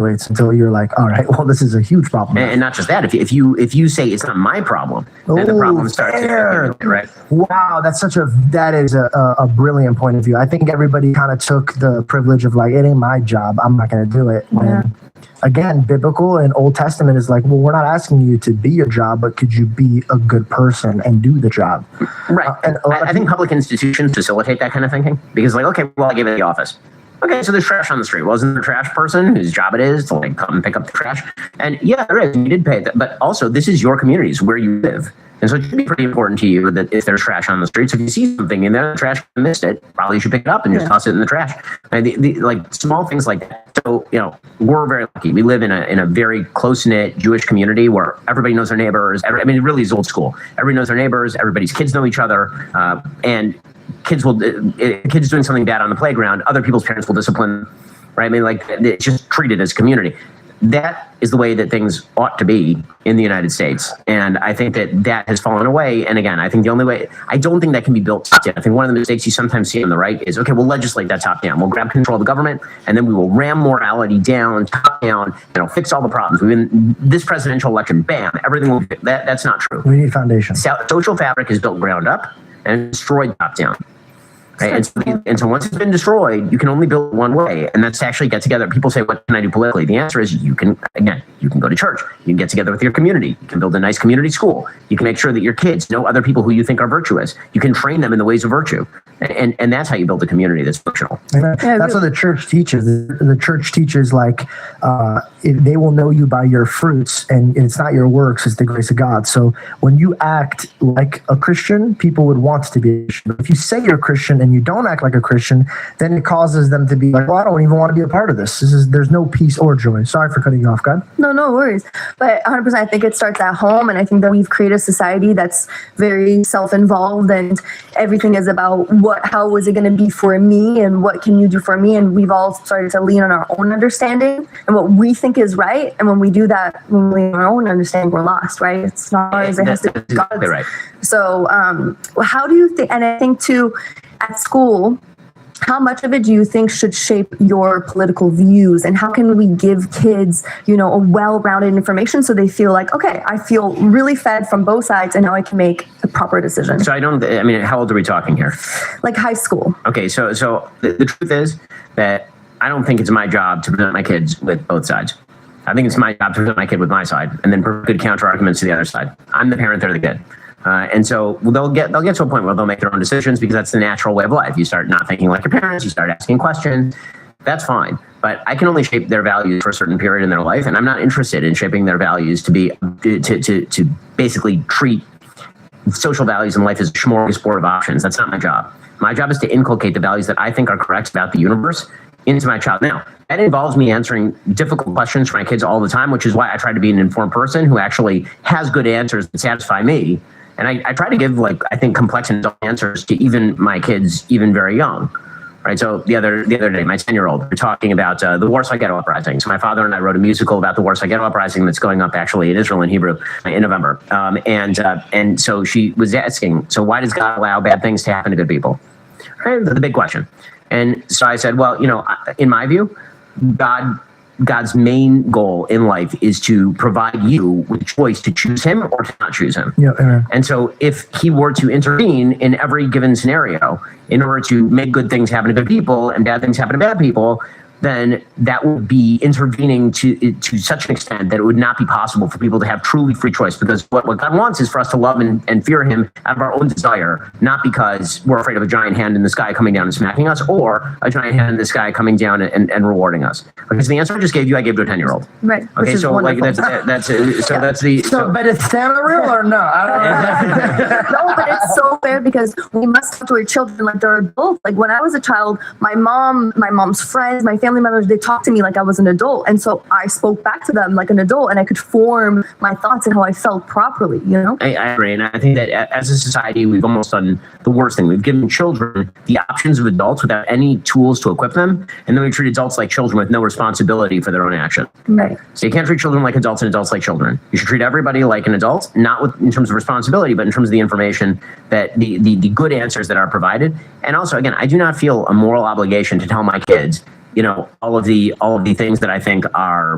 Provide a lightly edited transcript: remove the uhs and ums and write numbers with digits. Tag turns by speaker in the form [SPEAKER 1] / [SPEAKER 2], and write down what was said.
[SPEAKER 1] escalates until you're like, all right, well, this is a huge problem.
[SPEAKER 2] And not just that, if you say it's not my problem, then the problem starts. Right.
[SPEAKER 1] Wow, that is a brilliant point of view. I think everybody kind of took the privilege of like, it ain't my job, I'm not going to do it. When, again, biblical and Old Testament is like, well, we're not asking you to be your job, but could you be a good person and do the job?
[SPEAKER 2] Right. And I think public institutions facilitate that kind of thinking because, like, okay, well, I gave it the office. Okay, so there's trash on the street. Wasn't there a trash person whose job it is to like come and pick up the trash? And yeah, there is. You did pay that, but also this is your community, it's where you live. And so it should be pretty important to you that if there's trash on the streets, if you see something in there, the trash missed it, probably you should pick it up and just toss it in the trash. And like small things like that. So, we're very lucky. We live in a very close-knit Jewish community where everybody knows their neighbors. It really is old school. Everybody knows their neighbors. Everybody's kids know each other. And kids doing something bad on the playground, other people's parents will discipline them, right? I mean, like, it's just treated as community. That is the way that things ought to be in the United States. And I think that has fallen away. And again, I think the only way, I don't think that can be built top down. I think one of the mistakes you sometimes see on the right is, okay, we'll legislate that top down. We'll grab control of the government, and then we will ram morality down, top down, fix all the problems. This presidential election, bam, everything will be, that's not true.
[SPEAKER 1] We need foundation.
[SPEAKER 2] Social fabric is built ground up and destroyed top down. Right? And so once it's been destroyed, you can only build one way, and that's to actually get together. People say, what can I do politically? The answer is you can go to church. You can get together with your community. You can build a nice community school. You can make sure that your kids know other people who you think are virtuous. You can train them in the ways of virtue. And that's how you build a community that's functional.
[SPEAKER 1] That's what the church teaches. The church teaches like they will know you by your fruits, and it's not your works, it's the grace of God. So when you act like a Christian, people would want to be a Christian. But if you say you're a Christian and you don't act like a Christian, then it causes them to be like, well, I don't even want to be a part of this. There's no peace or joy. Sorry for cutting you off, God.
[SPEAKER 3] No worries. But 100%, I think it starts at home, and I think that we've created a society that's very self-involved, and everything is about how is it going to be for me, and what can you do for me? And we've all started to lean on our own understanding and what we think is right. And when we do that, when we lean on our own understanding, we're lost, right? It's not ours. It has to be God's.
[SPEAKER 2] Right.
[SPEAKER 3] So how do you think, and I think too, at school, how much of it do you think should shape your political views, and how can we give kids, a well-rounded information so they feel like, okay, I feel really fed from both sides, and now I can make a proper decision?
[SPEAKER 2] So how old are we talking here?
[SPEAKER 3] Like high school.
[SPEAKER 2] Okay, so the truth is that I don't think it's my job to present my kids with both sides. I think it's my job to present my kid with my side, and then provide good counter arguments to the other side. I'm the parent, they're the kid. And so they'll get to a point where they'll make their own decisions because that's the natural way of life. You start not thinking like your parents, you start asking questions. That's fine. But I can only shape their values for a certain period in their life, and I'm not interested in shaping their values to be to basically treat social values in life as a smorgasbord of options. That's not my job. My job is to inculcate the values that I think are correct about the universe into my child. Now, that involves me answering difficult questions for my kids all the time, which is why I try to be an informed person who actually has good answers that satisfy me. And I try to give, I think, complex and adult answers to even my kids, even very young, right? So the other day, my 10-year-old, we're talking about the Warsaw Ghetto Uprising. So my father and I wrote a musical about the Warsaw Ghetto Uprising that's going up actually in Israel in Hebrew in November. And so she was asking, so why does God allow bad things to happen to good people? Right? The big question. And so I said, well, in my view, God's main goal in life is to provide you with choice to choose him or to not choose him.
[SPEAKER 1] Yeah.
[SPEAKER 2] And so if he were to intervene in every given scenario in order to make good things happen to good people and bad things happen to bad people, then that would be intervening to such an extent that it would not be possible for people to have truly free choice, because what God wants is for us to love and fear him out of our own desire, not because we're afraid of a giant hand in the sky coming down and smacking us, or a giant hand in the sky coming down and rewarding us. Because the answer I just gave you, I gave to a 10-year-old.
[SPEAKER 3] Right.
[SPEAKER 2] Okay, so wonderful. That's the...
[SPEAKER 1] So, but is Santa real or no? I don't know.
[SPEAKER 3] No, but it's so fair because we must talk to our children like they're adults. Like when I was a child, my mom's friends, my family members, they talked to me like I was an adult. And so I spoke back to them like an adult, and I could form my thoughts and how I felt properly, I
[SPEAKER 2] agree. And I think that as a society, we've almost done the worst thing. We've given children the options of adults without any tools to equip them. And then we treat adults like children with no responsibility for their own action.
[SPEAKER 3] Right.
[SPEAKER 2] So you can't treat children like adults and adults like children. You should treat everybody like an adult, not in terms of responsibility, but in terms of the information that the good answers that are provided. And also, again, I do not feel a moral obligation to tell my kids all of the things that I think are